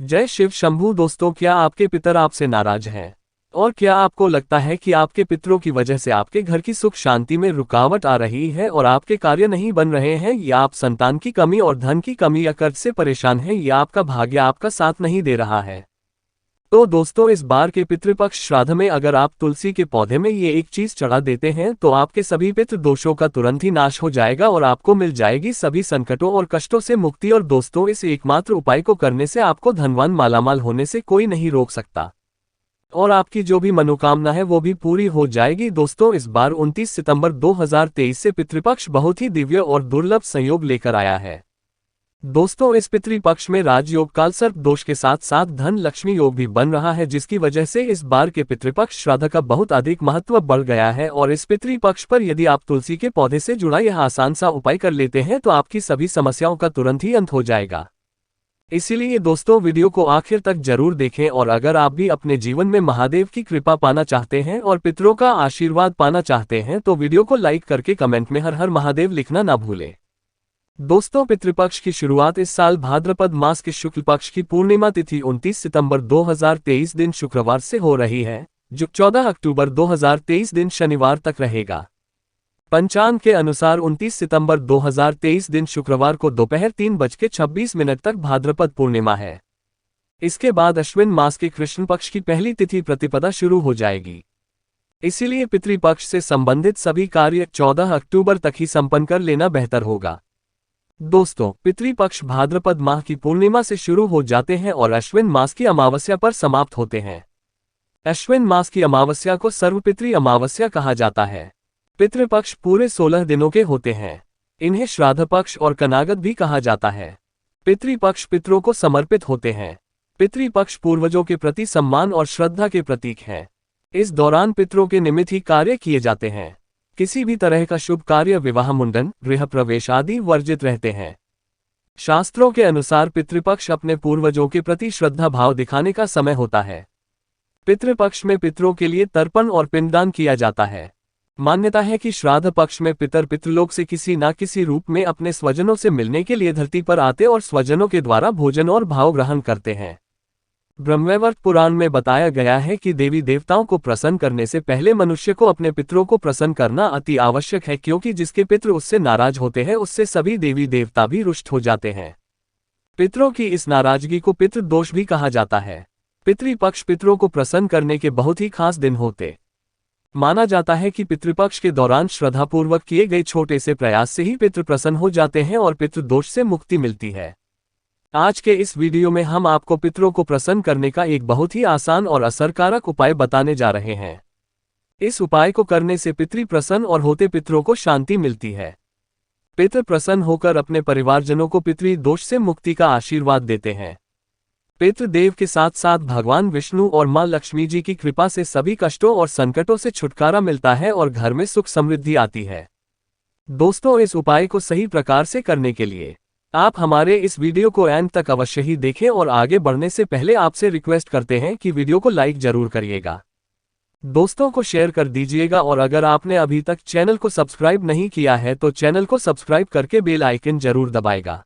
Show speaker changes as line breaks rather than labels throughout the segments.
जय शिव शंभू। दोस्तों, क्या आपके पितर आपसे नाराज हैं? और क्या आपको लगता है कि आपके पितरों की वजह से आपके घर की सुख शांति में रुकावट आ रही है और आपके कार्य नहीं बन रहे हैं, या आप संतान की कमी और धन की कमी या कर्ज से परेशान हैं, या आपका भाग्य आपका साथ नहीं दे रहा है? तो दोस्तों, इस बार के पितृपक्ष श्राद्ध में अगर आप तुलसी के पौधे में ये एक चीज चढ़ा देते हैं तो आपके सभी पितृ दोषों का तुरंत ही नाश हो जाएगा और आपको मिल जाएगी सभी संकटों और कष्टों से मुक्ति। और दोस्तों, इस एकमात्र उपाय को करने से आपको धनवान मालामाल होने से कोई नहीं रोक सकता और आपकी जो भी मनोकामना है वो भी पूरी हो जाएगी। दोस्तों, इस बार 29 सितंबर 2023 से पितृपक्ष बहुत ही दिव्य और दुर्लभ संयोग लेकर आया है। दोस्तों, इस पितृपक्ष में राजयोग काल सर्प दोष के साथ साथ धन लक्ष्मी योग भी बन रहा है, जिसकी वजह से इस बार के पितृपक्ष श्राद्ध का बहुत अधिक महत्व बढ़ गया है। और इस पितृपक्ष पर यदि आप तुलसी के पौधे से जुड़ा यह आसान सा उपाय कर लेते हैं तो आपकी सभी समस्याओं का तुरंत ही अंत हो जाएगा। इसीलिए दोस्तों, वीडियो को आखिर तक जरूर देखें। और अगर आप भी अपने जीवन में महादेव की कृपा पाना चाहते हैं और पितरों का आशीर्वाद पाना चाहते हैं तो वीडियो को लाइक करके कमेंट में हर हर महादेव लिखना ना भूलें। दोस्तों, पितृपक्ष की शुरुआत इस साल भाद्रपद मास के शुक्ल पक्ष की पूर्णिमा तिथि 29 सितंबर 2023 दिन शुक्रवार से हो रही है, जो 14 अक्टूबर 2023 दिन शनिवार तक रहेगा। पंचांग के अनुसार 29 सितंबर 2023 दिन शुक्रवार को दोपहर 3:26 तक भाद्रपद पूर्णिमा है। इसके बाद अश्विन मास के कृष्ण पक्ष की पहली तिथि प्रतिपदा शुरू हो जाएगी। इसीलिए पितृपक्ष से संबंधित सभी कार्य 14 अक्टूबर तक ही संपन्न कर लेना बेहतर होगा। दोस्तों, पितृपक्ष भाद्रपद माह की पूर्णिमा से शुरू हो जाते हैं और अश्विन मास की अमावस्या पर समाप्त होते हैं। अश्विन मास की अमावस्या को सर्वपितृ अमावस्या कहा जाता है। पितृपक्ष पूरे 16 दिनों के होते हैं। इन्हें श्राद्ध पक्ष और कनागत भी कहा जाता है। पितृपक्ष पितरों को समर्पित होते हैं। पितृपक्ष पूर्वजों के प्रति सम्मान और श्रद्धा के प्रतीक हैं। इस दौरान पितरों के निमित्त ही कार्य किए जाते हैं। किसी भी तरह का शुभ कार्य, विवाह, मुंडन, गृह प्रवेश आदि वर्जित रहते हैं। शास्त्रों के अनुसार पितृपक्ष अपने पूर्वजों के प्रति श्रद्धा भाव दिखाने का समय होता है। पितृपक्ष में पितरों के लिए तर्पण और पिंडदान किया जाता है। मान्यता है कि श्राद्ध पक्ष में पितर पितृलोक से किसी न किसी रूप में अपने स्वजनों से मिलने के लिए धरती पर आते और स्वजनों के द्वारा भोजन और भाव ग्रहण करते हैं। ब्रह्मवैवर्त पुराण में बताया गया है कि देवी देवताओं को प्रसन्न करने से पहले मनुष्य को अपने पितरों को प्रसन्न करना अति आवश्यक है, क्योंकि जिसके पितृ उससे नाराज होते हैं उससे सभी देवी देवता भी रुष्ट हो जाते हैं। पितरों की इस नाराजगी को पितृ दोष भी कहा जाता है। पितृपक्ष पितरों को प्रसन्न करने के बहुत ही खास दिन होते माना जाता है कि पितृपक्ष के दौरान श्रद्धापूर्वक किए गए छोटे से प्रयास से ही पितृ प्रसन्न हो जाते हैं और पितृ दोष से मुक्ति मिलती है। आज के इस वीडियो में हम आपको पितरों को प्रसन्न करने का एक बहुत ही आसान और असरकारक उपाय बताने जा रहे हैं। इस उपाय को करने से पितृ प्रसन्न और होते पितरों को शांति मिलती है। पितृ प्रसन्न होकर अपने परिवारजनों को पितृ दोष से मुक्ति का आशीर्वाद देते हैं। पितृदेव के साथ साथ भगवान विष्णु और मां लक्ष्मी जी की कृपा से सभी कष्टों और संकटों से छुटकारा मिलता है और घर में सुख समृद्धि आती है। दोस्तों, इस उपाय को सही प्रकार से करने के लिए आप हमारे इस वीडियो को अंत तक अवश्य ही देखें। और आगे बढ़ने से पहले आपसे रिक्वेस्ट करते हैं कि वीडियो को लाइक जरूर करिएगा, दोस्तों को शेयर कर दीजिएगा और अगर आपने अभी तक चैनल को सब्सक्राइब नहीं किया है तो चैनल को सब्सक्राइब करके बेल आइकन जरूर दबाएगा।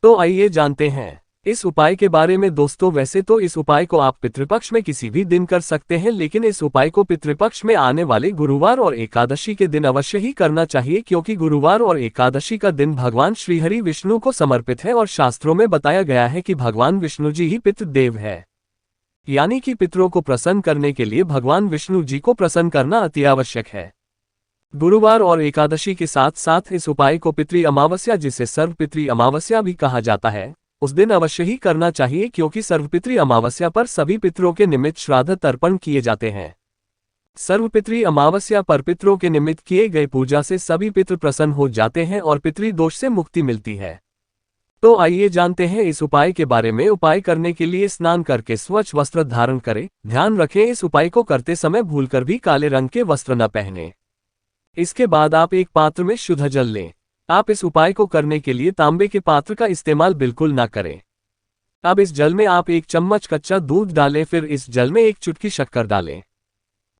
तो आइए जानते हैं इस उपाय के बारे में। दोस्तों, वैसे तो इस उपाय को आप पितृपक्ष में किसी भी दिन कर सकते हैं, लेकिन इस उपाय को पितृपक्ष में आने वाले गुरुवार और एकादशी के दिन अवश्य ही करना चाहिए, क्योंकि गुरुवार और एकादशी का दिन भगवान श्रीहरि विष्णु को समर्पित है और शास्त्रों में बताया गया है कि भगवान विष्णु जी ही पितृदेव है। यानी कि पितरों को प्रसन्न करने के लिए भगवान विष्णु जी को प्रसन्न करना अति आवश्यक है। गुरुवार और एकादशी के साथ साथ इस उपाय को पितृ अमावस्या, जिसे सर्वपितृ अमावस्या भी कहा जाता है, उस दिन अवश्य ही करना चाहिए, क्योंकि सर्वपितृ अमावस्या पर सभी पितरों के निमित्त श्राद्ध तर्पण किए जाते हैं। सर्वपितृ अमावस्या पर पितरों के निमित्त किए गए पूजा से सभी पितृ प्रसन्न हो जाते हैं और पितृ दोष से मुक्ति मिलती है। तो आइए जानते हैं इस उपाय के बारे में। उपाय करने के लिए स्नान करके स्वच्छ वस्त्र धारण करें। ध्यान रखें, इस उपाय को करते समय भूलकर भी काले रंग के वस्त्र न पहने। इसके बाद आप एक पात्र में शुद्ध जल लें। आप इस उपाय को करने के लिए तांबे के पात्र का इस्तेमाल बिल्कुल ना करें। अब इस जल में आप 1 चम्मच कच्चा दूध डालें, फिर इस जल में 1 चुटकी शक्कर डालें।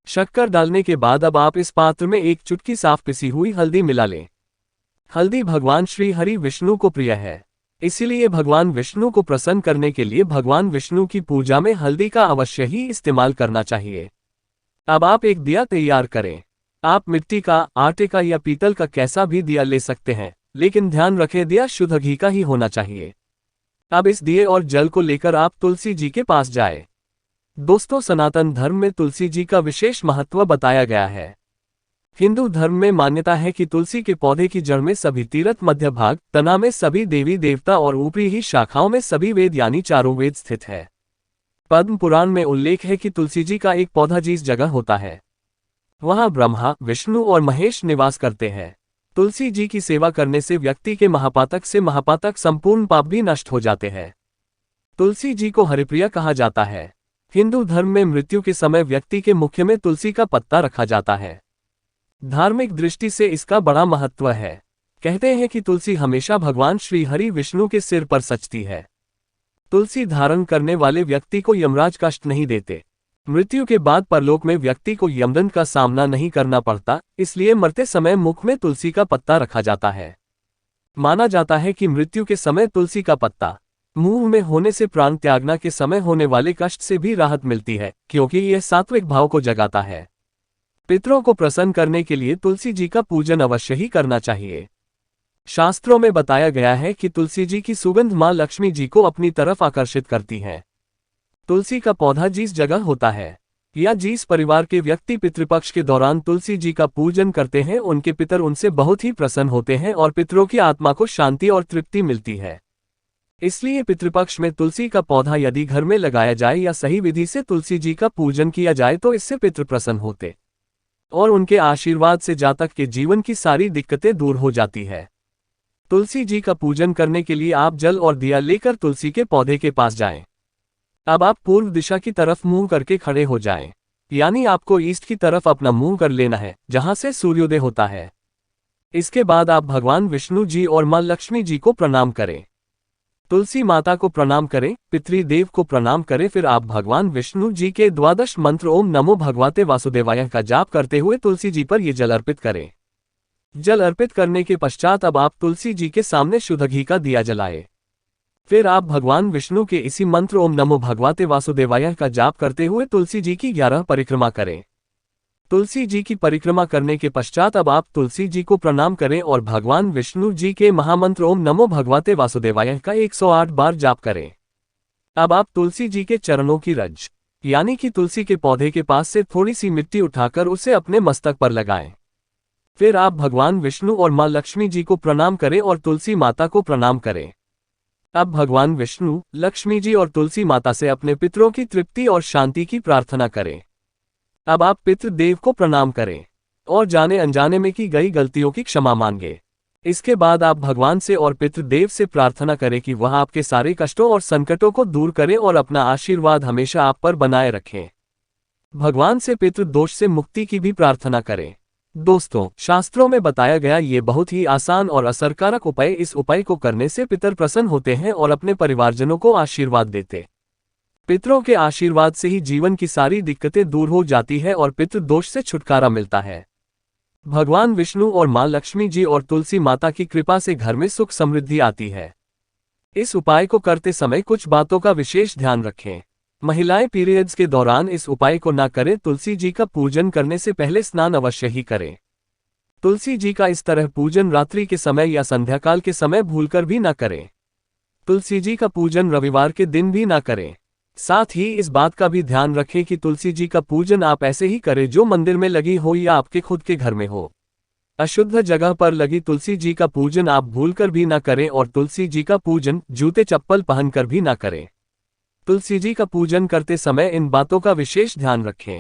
शक्कर डालने के बाद अब आप इस पात्र में 1 चुटकी साफ पिसी हुई हल्दी मिला लें। हल्दी भगवान श्री हरि विष्णु को प्रिय है। इसीलिए भगवान विष्णु को प्रसन्न करने के लिए भगवान विष्णु की पूजा में हल्दी का अवश्य ही इस्तेमाल करना चाहिए। अब आप एक दिया तैयार करें। आप मिट्टी का, आटे का या पीतल का कैसा भी दिया ले सकते हैं, लेकिन ध्यान रखें दिया शुद्ध घी का ही होना चाहिए। अब इस दिए और जल को लेकर आप तुलसी जी के पास जाएं। दोस्तों, सनातन धर्म में तुलसी जी का विशेष महत्व बताया गया है। हिंदू धर्म में मान्यता है कि तुलसी के पौधे की जड़ में सभी तीर्थ, मध्य भाग, तना में सभी देवी देवता और ऊपरी ही शाखाओं में सभी वेद यानी चारों वेद स्थित है। पद्म पुराण में उल्लेख है कि तुलसी जी का एक पौधा जिस जगह होता है वहां ब्रह्मा, विष्णु और महेश निवास करते हैं। तुलसी जी की सेवा करने से व्यक्ति के महापातक से महापातक संपूर्ण पाप भी नष्ट हो जाते हैं। तुलसी जी को हरिप्रिया कहा जाता है। हिंदू धर्म में मृत्यु के समय व्यक्ति के मुख में तुलसी का पत्ता रखा जाता है। धार्मिक दृष्टि से इसका बड़ा महत्व है। कहते हैं कि तुलसी हमेशा भगवान श्री हरि विष्णु के सिर पर सचती है। तुलसी धारण करने वाले व्यक्ति को यमराज कष्ट नहीं देते। मृत्यु के बाद परलोक में व्यक्ति को यमदंड का सामना नहीं करना पड़ता, इसलिए मरते समय मुख में तुलसी का पत्ता रखा जाता है। माना जाता है कि मृत्यु के समय तुलसी का पत्ता मुंह में होने से प्राण त्यागना के समय होने वाले कष्ट से भी राहत मिलती है, क्योंकि यह सात्विक भाव को जगाता है। पितरों को प्रसन्न करने के लिए तुलसी जी का पूजन अवश्य ही करना चाहिए। शास्त्रों में बताया गया है कि तुलसी जी की सुगंध मां लक्ष्मी जी को अपनी तरफ आकर्षित करती है। तुलसी का पौधा जिस जगह होता है या जिस परिवार के व्यक्ति पितृपक्ष के दौरान तुलसी जी का पूजन करते हैं, उनके पितर उनसे बहुत ही प्रसन्न होते हैं और पितरों की आत्मा को शांति और तृप्ति मिलती है। इसलिए पितृपक्ष में तुलसी का पौधा यदि घर में लगाया जाए या सही विधि से तुलसी जी का पूजन किया जाए तो इससे पितृ प्रसन्न होते और उनके आशीर्वाद से जातक के जीवन की सारी दिक्कतें दूर हो जाती है। तुलसी जी का पूजन करने के लिए आप जल और दिया लेकर तुलसी के पौधे के पास जाएं। अब आप पूर्व दिशा की तरफ मुंह करके खड़े हो जाएं, यानी आपको ईस्ट की तरफ अपना मुंह कर लेना है, जहां से सूर्योदय होता है। इसके बाद आप भगवान विष्णु जी और मां लक्ष्मी जी को प्रणाम करें। तुलसी माता को प्रणाम करें, पितृदेव को प्रणाम करें, फिर आप भगवान विष्णु जी के द्वादश मंत्र ओम नमो भगवते वासुदेवाय का जाप करते हुए तुलसी जी पर ये जल अर्पित करें। जल अर्पित करने के पश्चात अब आप तुलसी जी के सामने शुद्ध घी का दिया जलाएं। फिर आप भगवान विष्णु के इसी मंत्र ओम नमो भगवते वासुदेवाय का जाप करते हुए तुलसी जी की 11 परिक्रमा करें। तुलसी जी की परिक्रमा करने के पश्चात अब आप तुलसी जी को प्रणाम करें और भगवान विष्णु जी के महामंत्र ओम नमो भगवते वासुदेवाय का 108 बार जाप करें। अब आप तुलसी जी के चरणों की रज यानी कि तुलसी के पौधे के पास से थोड़ी सी मिट्टी उठाकर उसे अपने मस्तक पर लगाएं। फिर आप भगवान विष्णु और मां लक्ष्मी जी को प्रणाम करें और तुलसी माता को प्रणाम करें। अब भगवान विष्णु, लक्ष्मी जी और तुलसी माता से अपने पितरों की तृप्ति और शांति की प्रार्थना करें। अब आप पितृदेव को प्रणाम करें और जाने अनजाने में की गई गलतियों की क्षमा मांगे। इसके बाद आप भगवान से और पितृदेव से प्रार्थना करें कि वह आपके सारे कष्टों और संकटों को दूर करें और अपना आशीर्वाद हमेशा आप पर बनाए रखें। भगवान से पितृदोष से मुक्ति की भी प्रार्थना करें। दोस्तों, शास्त्रों में बताया गया ये बहुत ही आसान और असरकारक उपाय, इस उपाय को करने से पितर प्रसन्न होते हैं और अपने परिवारजनों को आशीर्वाद देते। पितरों के आशीर्वाद से ही जीवन की सारी दिक्कतें दूर हो जाती है और पितृ दोष से छुटकारा मिलता है। भगवान विष्णु और मां लक्ष्मी जी और तुलसी माता की कृपा से घर में सुख समृद्धि आती है। इस उपाय को करते समय कुछ बातों का विशेष ध्यान रखें। महिलाएं पीरियड्स के दौरान इस उपाय को ना करें। तुलसी जी का पूजन करने से पहले स्नान अवश्य ही करें। तुलसी जी का इस तरह पूजन रात्रि के समय या संध्याकाल के समय भूलकर भी ना करें। तुलसी जी का पूजन रविवार के दिन भी ना करें। साथ ही इस बात का भी ध्यान रखें कि तुलसी जी का पूजन आप ऐसे ही करें जो मंदिर में लगी हो या आपके खुद के घर में हो। अशुद्ध जगह पर लगी तुलसी जी का पूजन आप भूलकर भी ना करें और तुलसी जी का पूजन जूते चप्पल पहनकर भी ना करें। तुलसी जी का पूजन करते समय इन बातों का विशेष ध्यान रखें।